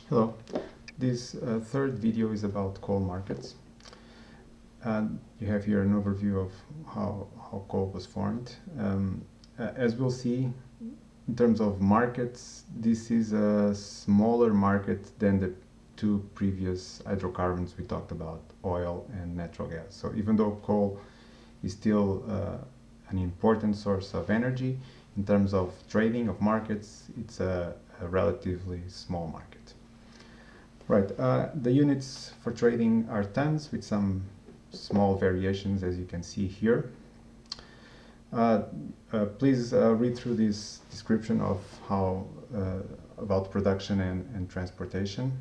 Hello. This third video is about coal markets. And you have here an overview of how coal was formed. As we'll see, in terms of markets, this is a smaller market than the two previous hydrocarbons we talked about, oil and natural gas. So even though coal is still an important source of energy, in terms of trading of markets, it's a relatively small market. Right, the units for trading are tons with some small variations, as you can see here. Please read through this description of how about production and transportation.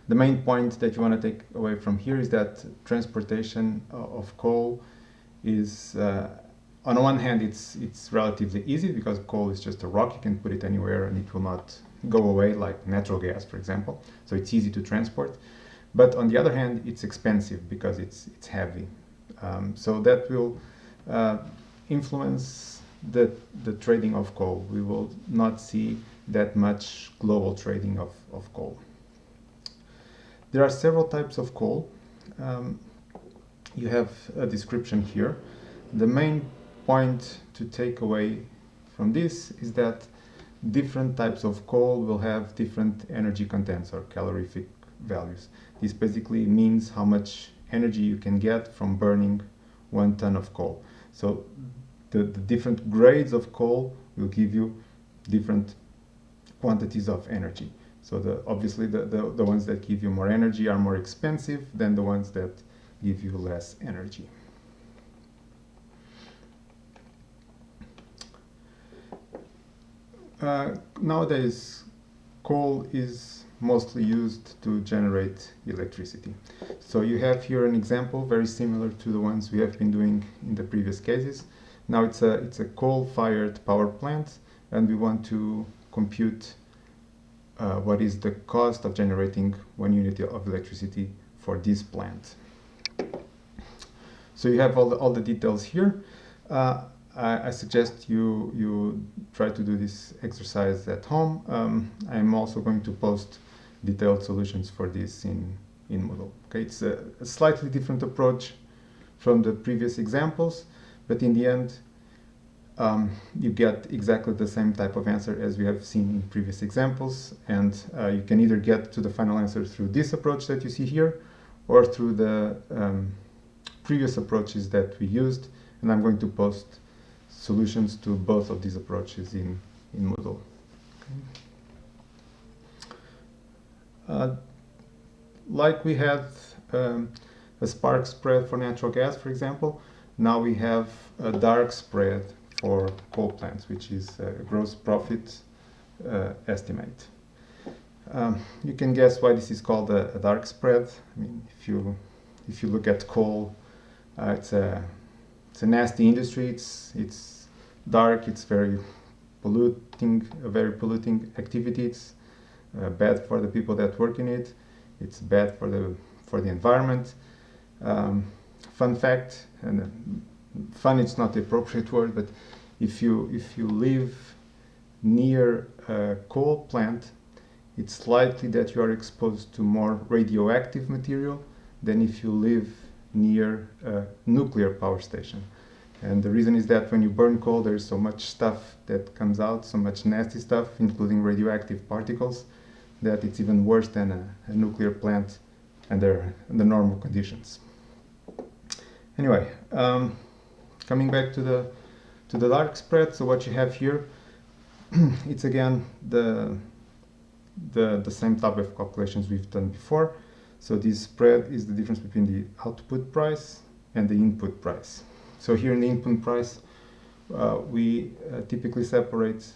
The main point that you want to take away from here is that transportation of coal is, on one hand, it's relatively easy because coal is just a rock. You can put it anywhere and it will not go away like natural gas, for example. So it's easy to transport. But on the other hand, it's expensive because it's heavy. So that will influence the trading of coal. We will not see that much global trading of coal. There are several types of coal. You have a description here. The main point to take away from this is that different types of coal will have different energy contents or calorific values. This basically means how much energy you can get from burning 1 ton of coal. So the different grades of coal will give you different quantities of energy. So obviously the ones that give you more energy are more expensive than the ones that give you less energy. Nowadays, coal is mostly used to generate electricity. So you have here an example very similar to the ones we have been doing in the previous cases. Now it's a coal-fired power plant, and we want to compute what is the cost of generating 1 unit of electricity for this plant. So you have all the details here. I suggest you try to do this exercise at home. I'm also going to post detailed solutions for this in Moodle. Okay, it's a slightly different approach from the previous examples, but in the end, you get exactly the same type of answer as we have seen in previous examples, and you can either get to the final answer through this approach that you see here, or through the previous approaches that we used, and I'm going to post solutions to both of these approaches in Moodle. Okay. Like we had a spark spread for natural gas, for example, now we have a dark spread for coal plants, which is a gross profit estimate. You can guess why this is called a dark spread. I mean, if you look at coal, it's a nasty industry. It's dark. It's very polluting activity. It's bad for the people that work in it. It's bad for the environment. Fun fact, and fun it's not the appropriate word, but if you live near a coal plant, it's likely that you are exposed to more radioactive material than if you live near a nuclear power station. And the reason is that when you burn coal, there's so much stuff that comes out, so much nasty stuff, including radioactive particles, that it's even worse than a nuclear plant under normal conditions. Anyway, coming back to the dark spread, so what you have here, it's again the same type of calculations we've done before. So this spread is the difference between the output price and the input price. So here in the input price, we typically separate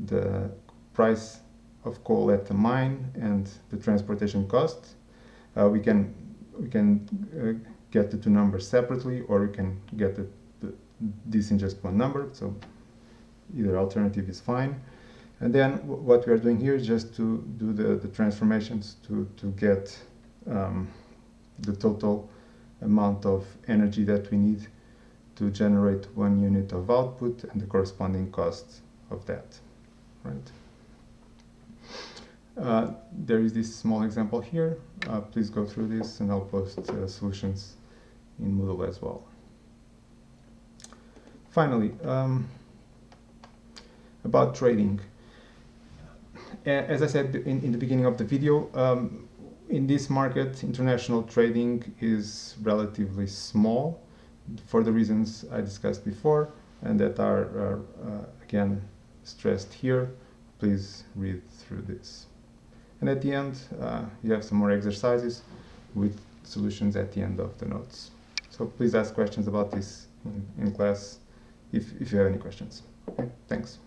the price of coal at the mine and the transportation cost. We can get the two numbers separately, or we can get this in just one number. So either alternative is fine. And then what we are doing here is just to do the transformations to get the total amount of energy that we need to generate 1 unit of output and the corresponding cost of that, right? There is this small example here. Please go through this, and I'll post solutions in Moodle as well. Finally, about trading. As I said in the beginning of the video, in this market, international trading is relatively small for the reasons I discussed before and that are again stressed here. Please read through this. And at the end, you have some more exercises with solutions at the end of the notes. So please ask questions about this in class if you have any questions. Okay, thanks.